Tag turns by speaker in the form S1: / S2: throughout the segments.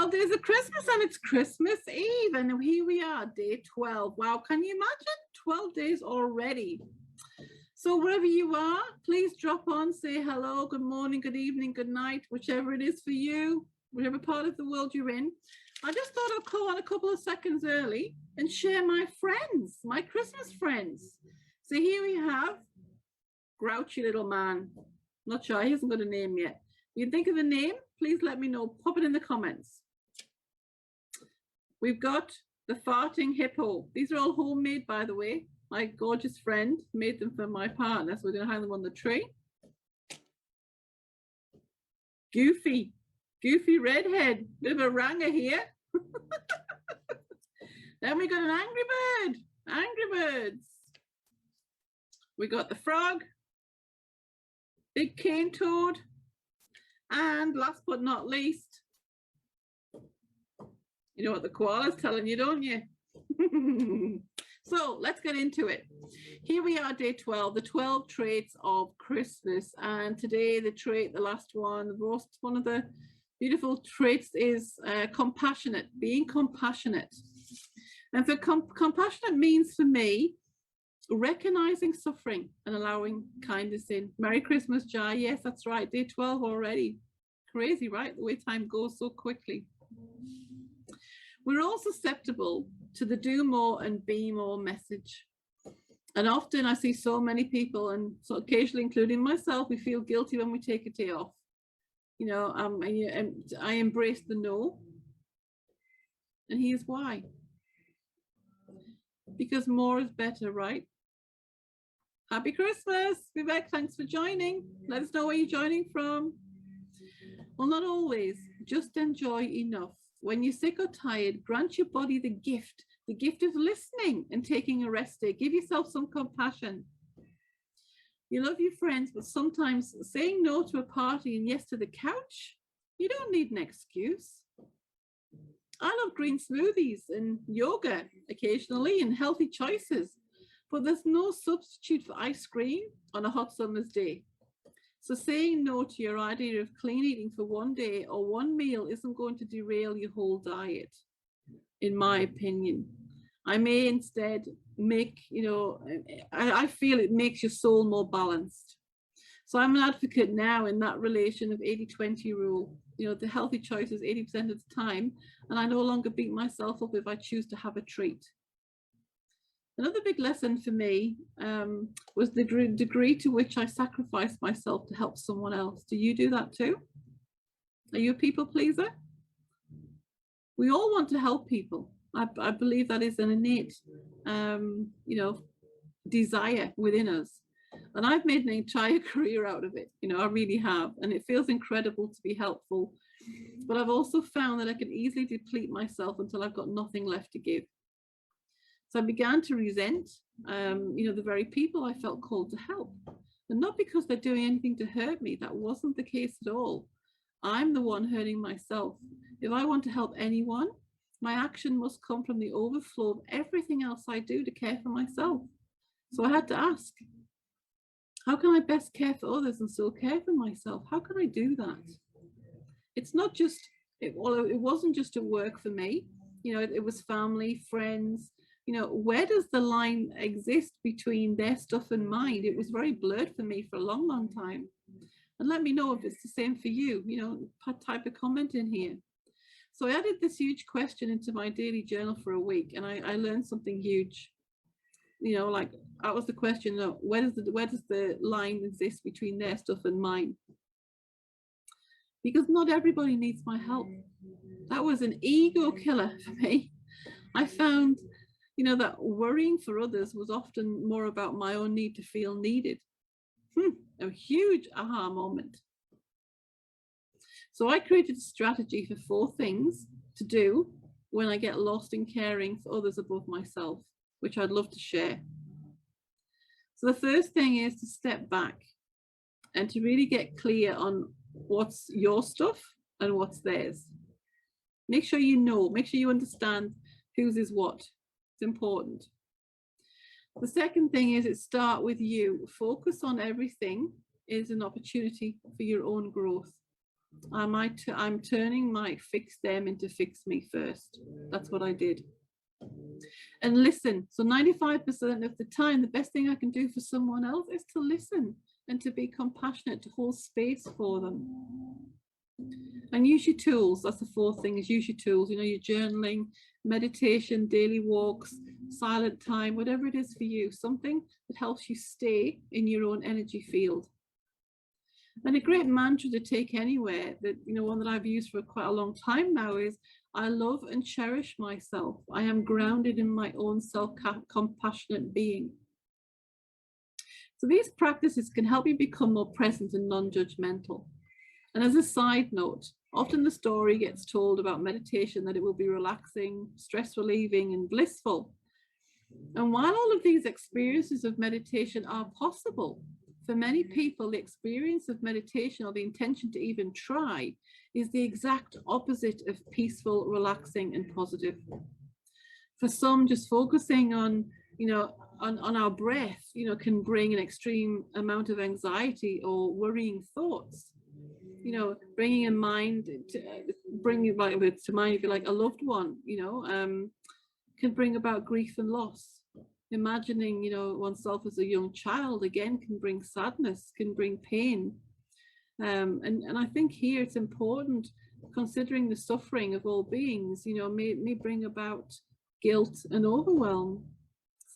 S1: 12 days of Christmas, and it's Christmas Eve, and here we are, day 12. Wow, can you imagine? 12 days already. So wherever you are, please drop on, say hello, good morning, good evening, good night, whichever it is for you, whatever part of the world you're in. I just thought I'd call on a couple of seconds early and share my friends, my Christmas friends. So here we have Grouchy Little Man. Not sure, he hasn't got a name yet. If you think of a name, please let me know. Pop it in the comments. We've got the Farting Hippo. These are all homemade, by the way. My gorgeous friend made them for my partner, so we're going to hang them on the tree. Goofy redhead, bit of a ranger here. Then we got an angry birds. We got the frog, big cane toad, and last but not least, you know what the koala's telling you, don't you? So let's get into it. Here we are, day 12, the 12 traits of Christmas. And today the trait, the last one, one of the beautiful traits is compassionate, being compassionate. And for compassionate means for me, recognizing suffering and allowing kindness in. Merry Christmas, Jai. Yes, that's right. Day 12 already. Crazy, right? The way time goes so quickly. We're all susceptible to the do more and be more message. And often I see so many people, and so occasionally including myself, we feel guilty when we take a day off. You know, I embrace the no. And here's why. Because more is better, right? Happy Christmas, Vivek, thanks for joining. Let us know where you're joining from. Well, not always, just enjoy enough. When you're sick or tired, grant your body the gift of listening and taking a rest day. Give yourself some compassion. You love your friends, but sometimes saying no to a party and yes to the couch, you don't need an excuse. I love green smoothies and yoga occasionally and healthy choices, but there's no substitute for ice cream on a hot summer's day. So saying no to your idea of clean eating for one day or one meal isn't going to derail your whole diet, in my opinion. I may instead make, you know, I feel it makes your soul more balanced. So I'm an advocate now in that relation of 80-20 rule. You know, the healthy choice is 80% of the time, and I no longer beat myself up if I choose to have a treat. Another big lesson for me was the degree to which I sacrificed myself to help someone else. Do you do that too? Are you a people pleaser? We all want to help people. I believe that is an innate, you know, desire within us. And I've made an entire career out of it. You know, I really have. And it feels incredible to be helpful. But I've also found that I can easily deplete myself until I've got nothing left to give. So I began to resent, you know, the very people I felt called to help. And not because they're doing anything to hurt me. That wasn't the case at all. I'm the one hurting myself. If I want to help anyone, my action must come from the overflow of everything else I do to care for myself. So I had to ask, how can I best care for others and still care for myself? How can I do that? It's not just, it wasn't just at work for me. You know, it was family, friends. You know, where does the line exist between their stuff and mine? It was very blurred for me for a long, long time. And let me know if it's the same for you. You know, type a comment in here. So I added this huge question into my daily journal for a week, and I learned something huge. You know, like that was the question, where does the line exist between their stuff and mine? Because not everybody needs my help. That was an ego killer for me. I found, you know, that worrying for others was often more about my own need to feel needed. A huge aha moment. So I created a strategy for 4 things to do when I get lost in caring for others above myself, which I'd love to share. So the first thing is to step back and to really get clear on what's your stuff and what's theirs. Make sure you know, make sure you understand whose is what. It's important. The second thing is start with you. Focus on everything is an opportunity for your own growth. I'm turning my fix them into fix me first. That's what I did. And listen. So 95% of the time, the best thing I can do for someone else is to listen and to be compassionate, to hold space for them. And use your tools. That's the fourth thing, is use your tools. You know, your journaling, meditation, daily walks, silent time, whatever it is for you, something that helps you stay in your own energy field. And a great mantra to take anywhere, that, you know, one that I've used for quite a long time now, is I love and cherish myself. I am grounded in my own self-compassionate being. So these practices can help you become more present and non-judgmental. And as a side note, often the story gets told about meditation that it will be relaxing, stress relieving, and blissful. And while all of these experiences of meditation are possible, for many people, the experience of meditation, or the intention to even try, is the exact opposite of peaceful, relaxing, and positive. For some, just focusing on, you know, on our breath, you know, can bring an extreme amount of anxiety or worrying thoughts. You know, bringing a mind to bringing to mind, if you like, a loved one, you know, can bring about grief and loss. Imagining, you know, oneself as a young child, again, can bring sadness, can bring pain. And I think here it's important, considering the suffering of all beings, you know, may bring about guilt and overwhelm.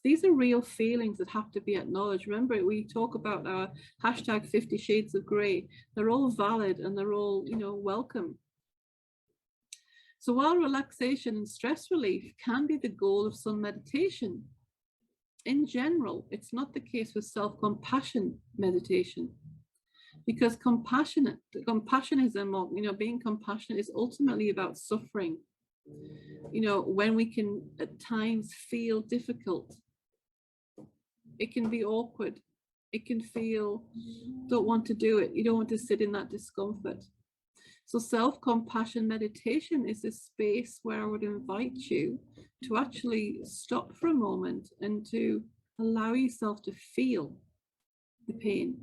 S1: These are real feelings that have to be acknowledged. Remember, we talk about our hashtag 50 Shades of Grey. They're all valid and they're all, you know, welcome. So while relaxation and stress relief can be the goal of some meditation, in general, it's not the case with self-compassion meditation, because compassionism, or, you know, being compassionate is ultimately about suffering. You know, when we can at times feel difficult, it can be awkward, it can feel, don't want to do it, you don't want to sit in that discomfort. So self-compassion meditation is a space where I would invite you to actually stop for a moment and to allow yourself to feel the pain,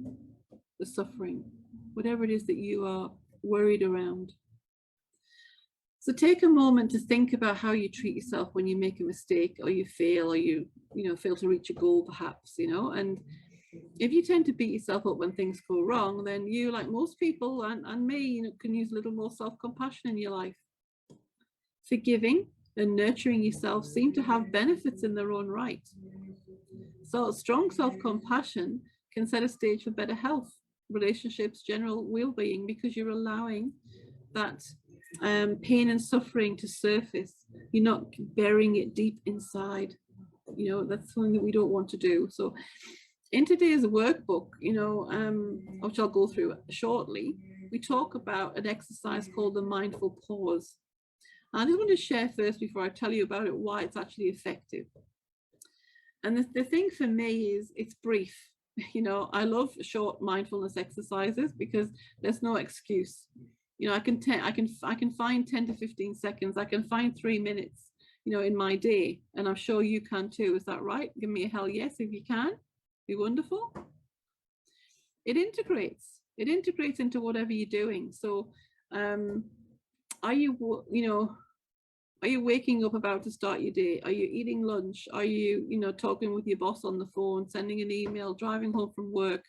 S1: the suffering, whatever it is that you are worried around. So take a moment to think about how you treat yourself when you make a mistake, or you fail, or you know, fail to reach a goal, perhaps, you know. And if you tend to beat yourself up when things go wrong, then you, like most people and me, you know, can use a little more self-compassion in your life. Forgiving and nurturing yourself seem to have benefits in their own right. So strong self-compassion can set a stage for better health, relationships, general well-being, because you're allowing that pain and suffering to surface. You're not burying it deep inside. You know, that's something that we don't want to do. So in today's workbook, you know, which I'll go through shortly, we talk about an exercise called the mindful pause. I just want to share first, before I tell you about it, why it's actually effective. And the thing for me is it's brief. You know, I love short mindfulness exercises because there's no excuse. You know, I can find 10 to 15 seconds. I can find 3 minutes, you know, in my day, and I'm sure you can too. Is that right? Give me a hell yes if you can. Be wonderful. It integrates into whatever you're doing. So are you, you know, are you waking up about to start your day? Are you eating lunch? Are you, you know, talking with your boss on the phone, sending an email, driving home from work,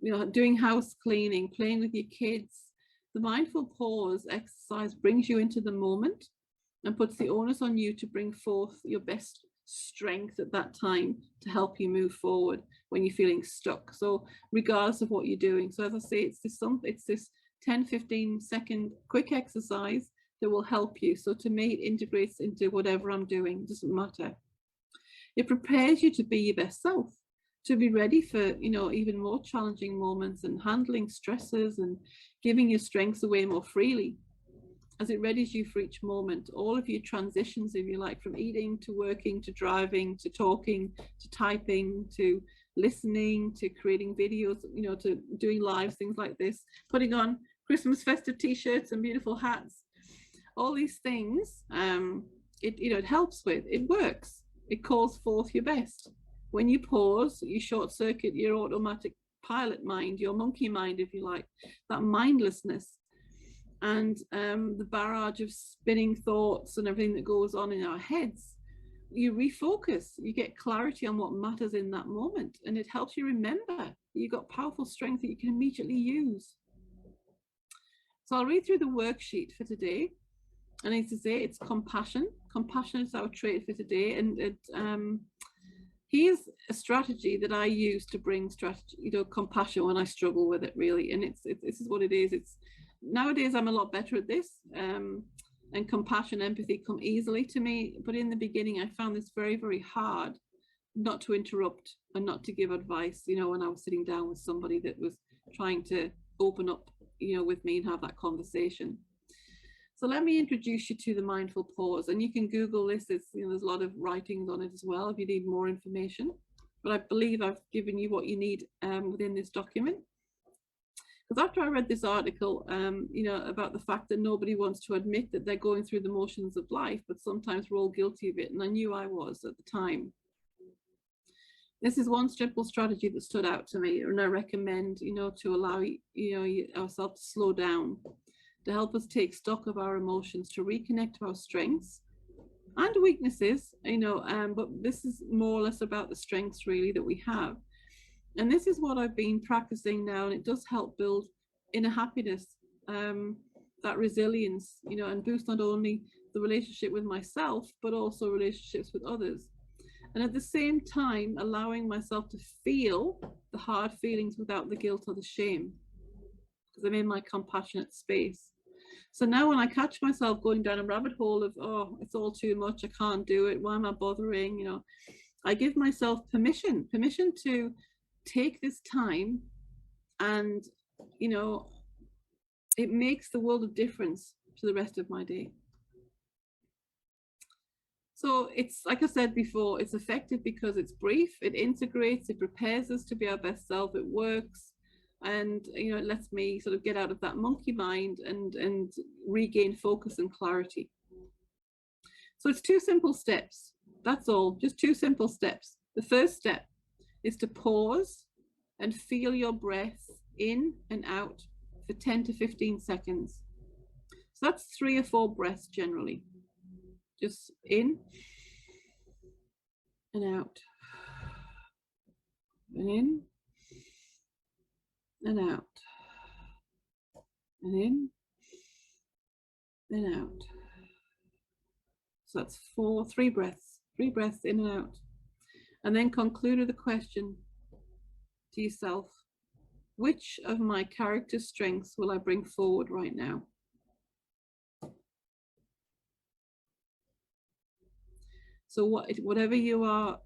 S1: you know, doing house cleaning, playing with your kids? The mindful pause exercise brings you into the moment and puts the onus on you to bring forth your best strength at that time to help you move forward when you're feeling stuck. So regardless of what you're doing. So as I say, it's this 10-15 second quick exercise that will help you. So to me, it integrates into whatever I'm doing. It doesn't matter. It prepares you to be your best self, to be ready for, you know, even more challenging moments, and handling stresses and giving your strengths away more freely, as it readies you for each moment. All of your transitions, if you like, from eating to working to driving to talking to typing to listening to creating videos, you know, to doing lives, things like this, putting on Christmas festive t-shirts and beautiful hats. All these things, it helps with, it works. It calls forth your best. When you pause, you short circuit your automatic pilot mind, your monkey mind, if you like, that mindlessness. and the barrage of spinning thoughts and everything that goes on in our heads, you refocus, you get clarity on what matters in that moment, and it helps you remember you've got powerful strength that you can immediately use. So I'll read through the worksheet for today. And as I say, it's compassion. Compassion is our trait for today, and here's a strategy that I use to bring compassion when I struggle with it, really. And this is what it is. It's nowadays I'm a lot better at this, and compassion, empathy come easily to me. But in the beginning, I found this very, very hard, not to interrupt and not to give advice. When I was sitting down with somebody that was trying to open up, with me and have that conversation. So let me introduce you to the mindful pause, and you can Google this. There's a lot of writings on it as well if you need more information. But I believe I've given you what you need within this document. Because after I read this article, about the fact that nobody wants to admit that they're going through the motions of life, but sometimes we're all guilty of it, and I knew I was at the time. This is one simple strategy that stood out to me, and I recommend, to allow ourselves to slow down, to help us take stock of our emotions, to reconnect to our strengths and weaknesses, but this is more or less about the strengths really that we have. And this is what I've been practicing now, and it does help build inner happiness, that resilience, and boost not only the relationship with myself, but also relationships with others. And at the same time, allowing myself to feel the hard feelings without the guilt or the shame, because I'm in my compassionate space. So now when I catch myself going down a rabbit hole of, oh, it's all too much, I can't do it, why am I bothering, I give myself permission to take this time, and, it makes the world of difference to the rest of my day. So it's, like I said before, it's effective because it's brief, it integrates, it prepares us to be our best self, it works. And, it lets me sort of get out of that monkey mind and regain focus and clarity. So it's 2 simple steps. That's all, just 2 simple steps. The first step is to pause and feel your breath in and out for 10 to 15 seconds. So that's 3 or 4 breaths generally. Just in and out, and in and out, and in and out. So that's 3 breaths, 3 breaths in and out. And then conclude with a question to yourself: which of my character strengths will I bring forward right now? So whatever you are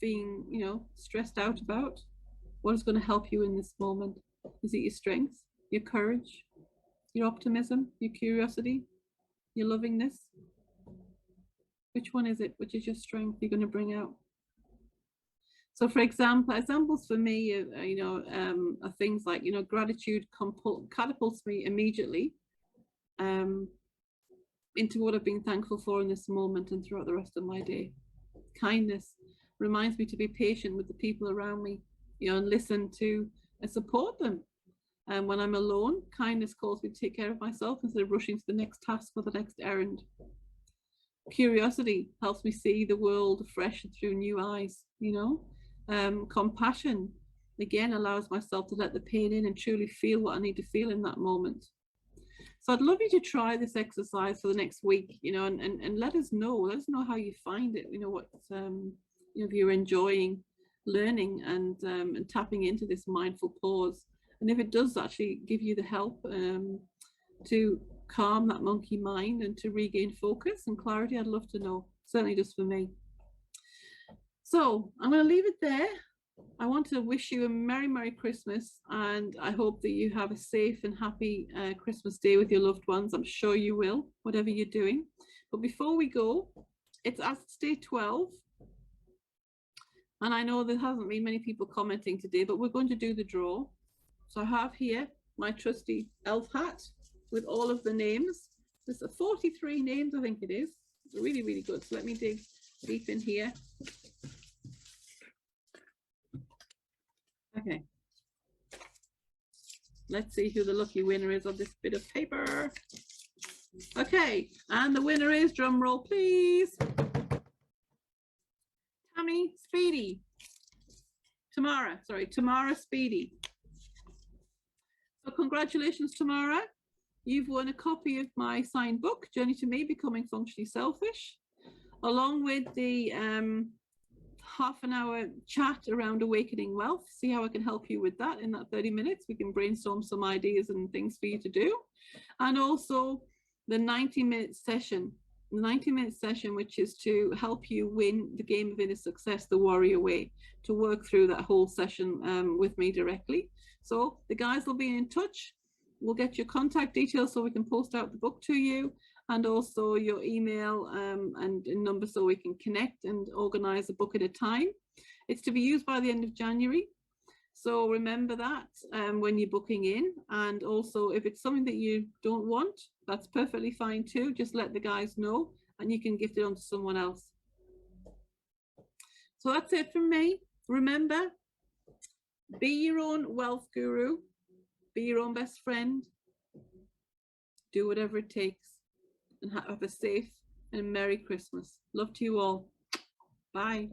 S1: being, stressed out about, what is going to help you in this moment? Is it your strengths, your courage, your optimism, your curiosity, your lovingness? Which one is it? Which is your strength you're going to bring out? So for examples for me, are things like, gratitude catapults me immediately into what I've been thankful for in this moment and throughout the rest of my day. Kindness reminds me to be patient with the people around me, and listen to and support them. And when I'm alone, kindness calls me to take care of myself instead of rushing to the next task or the next errand. Curiosity helps me see the world fresh and through new eyes, Compassion, again, allows myself to let the pain in and truly feel what I need to feel in that moment. So I'd love you to try this exercise for the next week, and let us know how you find it, what, if you're enjoying learning and tapping into this mindful pause. And if it does actually give you the help to calm that monkey mind and to regain focus and clarity, I'd love to know, certainly just for me. So I'm going to leave it there. I want to wish you a Merry, Merry Christmas, and I hope that you have a safe and happy Christmas day with your loved ones. I'm sure you will, whatever you're doing. But before we go, it's day 12. And I know there hasn't been many people commenting today, but we're going to do the draw. So I have here my trusty elf hat with all of the names. There's 43 names, I think it is. It's really, really good. So let me dig deep in here. Okay. Let's see who the lucky winner is of this bit of paper. Okay, and the winner is, drum roll please, Tamara Speedy. So congratulations, Tamara. You've won a copy of my signed book, Journey to Me, Becoming Functionally Selfish, along with the half-an-hour chat around awakening wealth. See how I can help you with that in that 30 minutes. We can brainstorm some ideas and things for you to do. And also the 90-minute session, which is to help you win the game of inner success, the warrior way, to work through that whole session with me directly. So the guys will be in touch. We'll get your contact details so we can post out the book to you, and also your email and number so we can connect and organize a book at a time. It's to be used by the end of January. So remember that when you're booking in. And also, if it's something that you don't want, that's perfectly fine too. Just let the guys know and you can gift it on to someone else. So that's it from me. Remember, be your own wealth guru. Be your own best friend. Do whatever it takes. And have a safe and Merry Christmas. Love to you all. Bye.